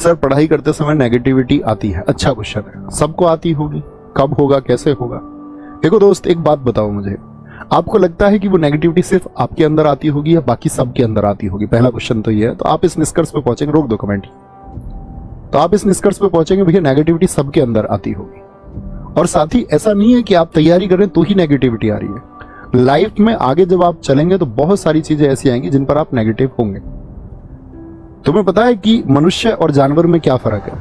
Sir पढ़ाई करते समय नेगेटिविटी आती है। अच्छा क्वेश्चन है, सबको आती होगी, कब होगा, कैसे होगा? देखो दोस्त, एक बात बताओ मुझे, आपको लगता है कि वो नेगेटिविटी सिर्फ आपके अंदर आती होगी या बाकी सबके अंदर आती होगी? पहला क्वेश्चन तो ये है। तो आप इस निष्कर्ष पे पहुंचेंगे, रोक दो कमेंट, तो आप इस निष्कर्ष पे पहुंचेंगे भैया नेगेटिविटी सबके अंदर आती होगी। और साथ ही ऐसा नहीं है कि आप तैयारी करें तो ही नेगेटिविटी आ रही है। लाइफ में आगे जब आप चलेंगे तो बहुत सारी चीजें ऐसी आएंगी जिन पर आप नेगेटिव होंगे। तुम्हें पता है कि मनुष्य और जानवर में क्या फर्क है?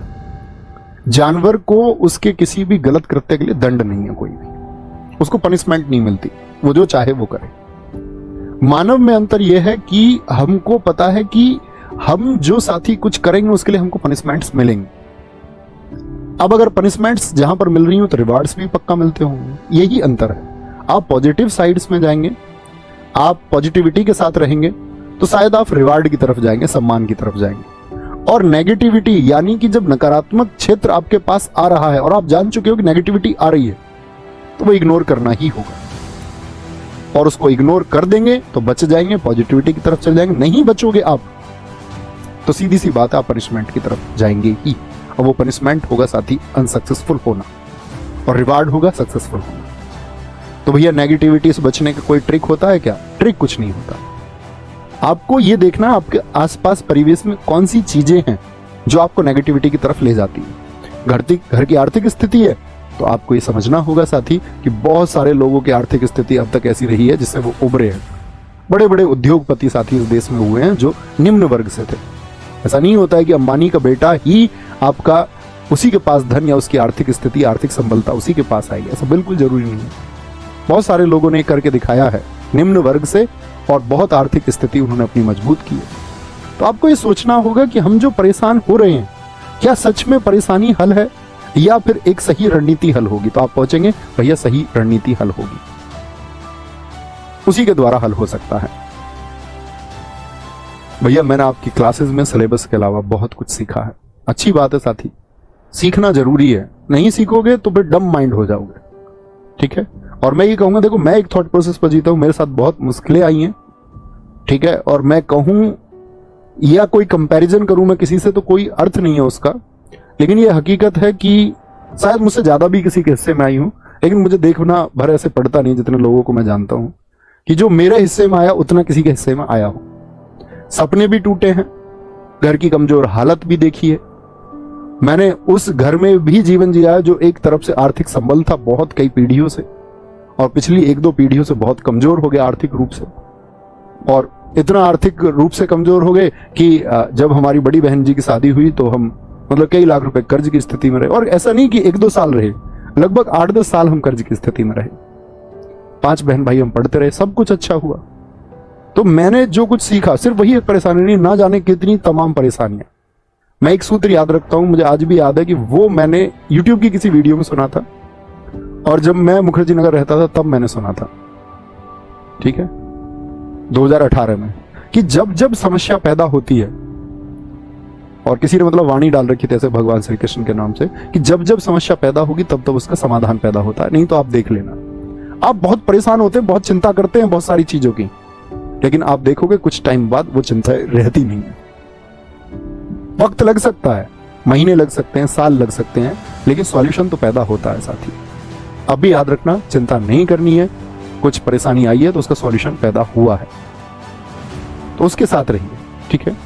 जानवर को उसके किसी भी गलत कृत्य के लिए दंड नहीं है, कोई भी उसको पनिशमेंट नहीं मिलती, वो जो चाहे वो करे। मानव में अंतर यह है कि हमको पता है कि हम जो साथी कुछ करेंगे उसके लिए हमको पनिशमेंट्स मिलेंगे। अब अगर पनिशमेंट्स जहां पर मिल रही हो तो रिवार्ड्स भी पक्का मिलते होंगे, यही अंतर है। आप पॉजिटिव साइड्स में जाएंगे, आप पॉजिटिविटी के साथ रहेंगे तो शायद आप रिवार्ड की तरफ जाएंगे, सम्मान की तरफ जाएंगे। और नेगेटिविटी यानी कि जब नकारात्मक क्षेत्र आपके पास आ रहा है और आप जान चुके हो कि नेगेटिविटी आ रही है, तो वो इग्नोर करना ही होगा। और उसको इग्नोर कर देंगे तो बच जाएंगे, पॉजिटिविटी की तरफ चले जाएंगे। नहीं बचोगे आप तो सीधी सी बात है, आप पनिशमेंट की तरफ जाएंगे ही। और वो पनिशमेंट होगा साथी अनसक्सेसफुल होना, और रिवार्ड होगा सक्सेसफुल होना। तो भैया नेगेटिविटी से बचने का कोई ट्रिक होता है क्या? ट्रिक कुछ नहीं होता। आपको ये देखना आपके आसपास परिवेश में कौन सी चीजें हैं जो आपको नेगेटिविटी की तरफ ले जाती है। घर की आर्थिक स्थिति है तो आपको ये समझना होगा साथी कि बहुत सारे लोगों की आर्थिक स्थिति अब तक ऐसी रही है जिससे वो उभरे हैं। बड़े बड़े उद्योगपति साथी इस देश में हुए हैं जो निम्न वर्ग से थे। ऐसा नहीं होता है कि अंबानी का बेटा ही आपका उसी के पास धन या उसकी आर्थिक स्थिति, आर्थिक संबलता उसी के पास आएगी, ऐसा बिल्कुल जरूरी नहीं है। बहुत सारे लोगों ने करके दिखाया है निम्न वर्ग से, और बहुत आर्थिक स्थिति उन्होंने अपनी मजबूत की है। तो आपको ये सोचना होगा कि हम जो परेशान हो रहे हैं, क्या सच में परेशानी हल है या फिर एक सही रणनीति हल होगी? तो आप पहुंचेंगे भैया सही रणनीति हल होगी, उसी के द्वारा हल हो सकता है। भैया मैंने आपकी क्लासेस में सिलेबस के अलावा बहुत कुछ सीखा है। अच्छी बात है साथी, सीखना जरूरी है। नहीं सीखोगे तो फिर डम माइंड हो जाओगे, ठीक है। और मैं ये कहूंगा, देखो मैं एक थॉट प्रोसेस पर जीता हूं, मेरे साथ बहुत मुश्किलें आई हैं, ठीक है। और मैं कहूं या कोई कंपैरिजन करूं मैं किसी से तो कोई अर्थ नहीं है उसका, लेकिन ये हकीकत है कि शायद मुझसे ज्यादा भी किसी के हिस्से में आई हूं, लेकिन मुझे देखना भर ऐसे पड़ता नहीं जितने लोगों को मैं जानता हूं कि जो मेरे हिस्से में आया उतना किसी के हिस्से में आया हो। सपने भी टूटे हैं, घर की कमजोर हालत भी देखी है, मैंने उस घर में भी जीवन जिया है जो एक तरफ से आर्थिक संबल था बहुत कई पीढ़ियों से, और पिछली 1-2 पीढ़ियों से बहुत कमजोर हो गए आर्थिक रूप से। और इतना आर्थिक रूप से कमजोर हो गए कि जब हमारी बड़ी बहन जी की शादी हुई तो हम मतलब कई लाख रुपए कर्ज की स्थिति में रहे। और ऐसा नहीं कि 1-2 साल रहे, लगभग 8-10 साल हम कर्ज की स्थिति में रहे। 5 बहन भाई हम पढ़ते रहे, सब कुछ अच्छा हुआ। तो मैंने जो कुछ सीखा सिर्फ वही एक परेशानी नहीं, ना जाने कितनी तमाम परेशानियां। मैं एक सूत्र याद रखता हूं, मुझे आज भी याद है कि वो मैंने यूट्यूब की किसी वीडियो में सुना था, और जब मैं मुखर्जी नगर रहता था तब मैंने सुना था, ठीक है, 2018 में, कि जब जब समस्या पैदा होती है, और किसी ने मतलब वाणी डाल रखी थी ऐसे भगवान श्री कृष्ण के नाम से कि जब जब समस्या पैदा होगी तब तब उसका समाधान पैदा होता है। नहीं तो आप देख लेना, आप बहुत परेशान होते हैं, बहुत चिंता करते हैं बहुत सारी चीजों की, लेकिन आप देखोगे कुछ टाइम बाद वो चिंता रहती नहीं है। वक्त लग सकता है, महीने लग सकते हैं, साल लग सकते हैं, लेकिन सॉल्यूशन तो पैदा होता है साथी। अब भी याद रखना, चिंता नहीं करनी है, कुछ परेशानी आई है तो उसका सॉल्यूशन पैदा हुआ है, तो उसके साथ रहिए, ठीक है।